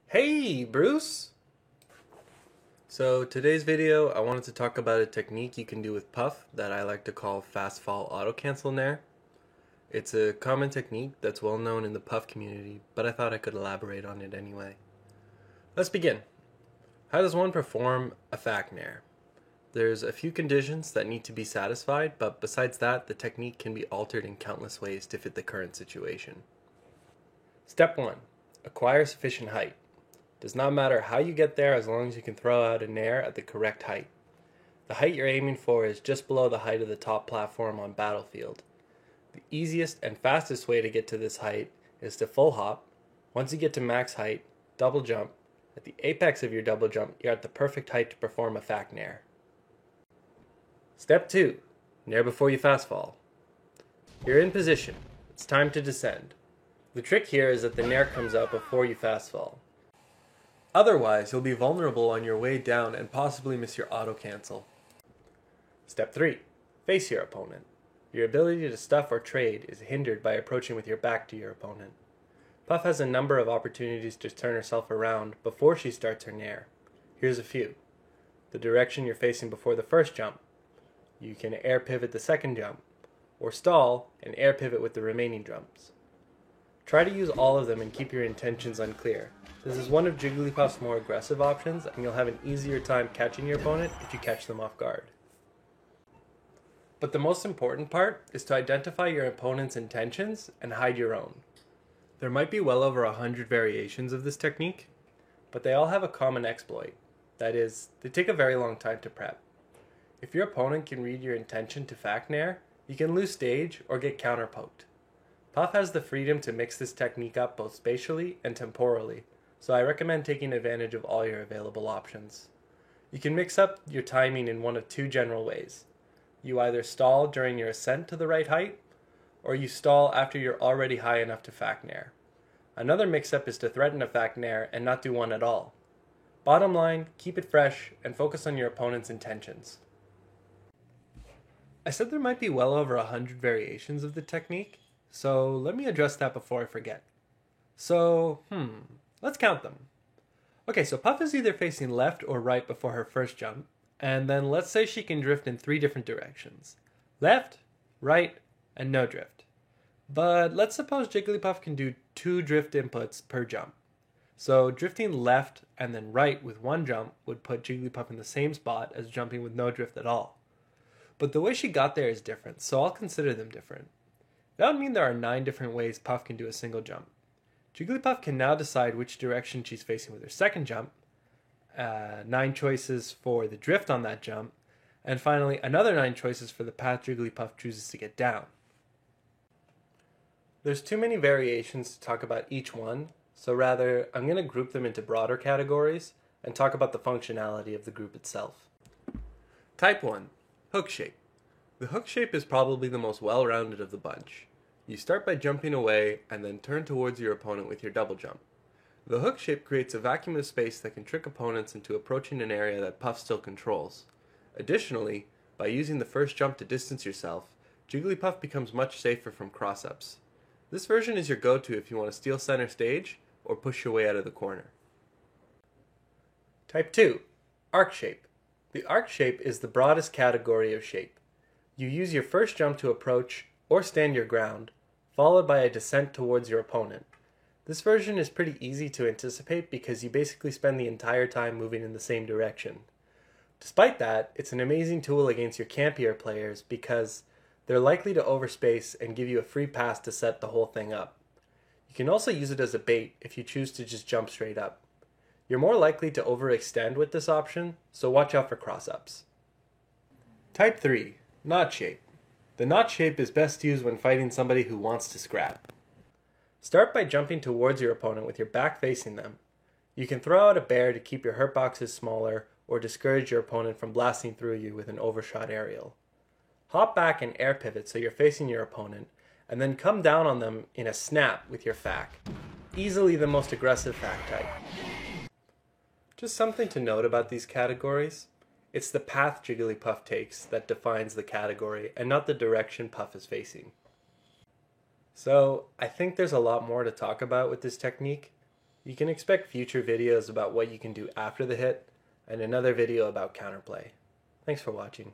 Hey, Bruce! So today's video, I wanted to talk about a technique you can do with Puff that I like to call fast fall auto cancel nair. It's a common technique that's well known in the Puff community, but I thought I could elaborate on it anyway. Let's begin. How does one perform a FAC nair? There's a few conditions that need to be satisfied, but besides that, the technique can be altered in countless ways to fit the current situation. Step 1. Acquire sufficient height. Does not matter how you get there as long as you can throw out a nair at the correct height. The height you're aiming for is just below the height of the top platform on Battlefield. The easiest and fastest way to get to this height is to full hop. Once you get to max height, double jump. At the apex of your double jump, you're at the perfect height to perform a FAC nair. Step 2. Nair before you fast fall. You're in position. It's time to descend. The trick here is that the nair comes out before you fast fall. Otherwise, you'll be vulnerable on your way down and possibly miss your auto cancel. Step 3. Face your opponent. Your ability to stuff or trade is hindered by approaching with your back to your opponent. Puff has a number of opportunities to turn herself around before she starts her nair. Here's a few. The direction you're facing before the first jump. You can air pivot the second jump, or stall and air pivot with the remaining jumps. Try to use all of them and keep your intentions unclear. This is one of Jigglypuff's more aggressive options, and you'll have an easier time catching your opponent if you catch them off guard. But the most important part is to identify your opponent's intentions and hide your own. There might be well over 100 variations of this technique, but they all have a common exploit. That is, they take a very long time to prep. If your opponent can read your intention to FAC nair, you can lose stage or get counterpoked. Puff has the freedom to mix this technique up both spatially and temporally, so I recommend taking advantage of all your available options. You can mix up your timing in one of two general ways. You either stall during your ascent to the right height, or you stall after you're already high enough to FAC nair. Another mix-up is to threaten a FAC nair and not do one at all. Bottom line, keep it fresh and focus on your opponent's intentions. I said there might be well over 100 variations of the technique, so let me address that before I forget. Let's count them. Okay, so Puff is either facing left or right before her first jump, and then let's say she can drift in 3 different directions. Left, right, and no drift. But let's suppose Jigglypuff can do 2 drift inputs per jump. So drifting left and then right with 1 jump would put Jigglypuff in the same spot as jumping with no drift at all. But the way she got there is different, so I'll consider them different. That would mean there are 9 different ways Puff can do a single jump. Jigglypuff can now decide which direction she's facing with her second jump, 9 choices for the drift on that jump, and finally another 9 choices for the path Jigglypuff chooses to get down. There's too many variations to talk about each one, so rather I'm going to group them into broader categories and talk about the functionality of the group itself. Type 1. Hook shape. The hook shape is probably the most well-rounded of the bunch. You start by jumping away and then turn towards your opponent with your double jump. The hook shape creates a vacuum of space that can trick opponents into approaching an area that Puff still controls. Additionally, by using the first jump to distance yourself, Jigglypuff becomes much safer from cross-ups. This version is your go-to if you want to steal center stage or push your way out of the corner. Type 2. Arc shape. The arc shape is the broadest category of shape. You use your first jump to approach or stand your ground, followed by a descent towards your opponent. This version is pretty easy to anticipate because you basically spend the entire time moving in the same direction. Despite that, it's an amazing tool against your campier players because they're likely to overspace and give you a free pass to set the whole thing up. You can also use it as a bait if you choose to just jump straight up. You're more likely to overextend with this option, so watch out for cross-ups. Type 3. Knot shape. The knot shape is best used when fighting somebody who wants to scrap. Start by jumping towards your opponent with your back facing them. You can throw out a bear to keep your hurt boxes smaller or discourage your opponent from blasting through you with an overshot aerial. Hop back and air pivot so you're facing your opponent, and then come down on them in a snap with your FAC. Easily the most aggressive FAC type. Just something to note about these categories. It's the path Jigglypuff takes that defines the category and not the direction Puff is facing. So I think there's a lot more to talk about with this technique, You can expect future videos about what you can do after the hit, and another video about counterplay. Thanks for watching.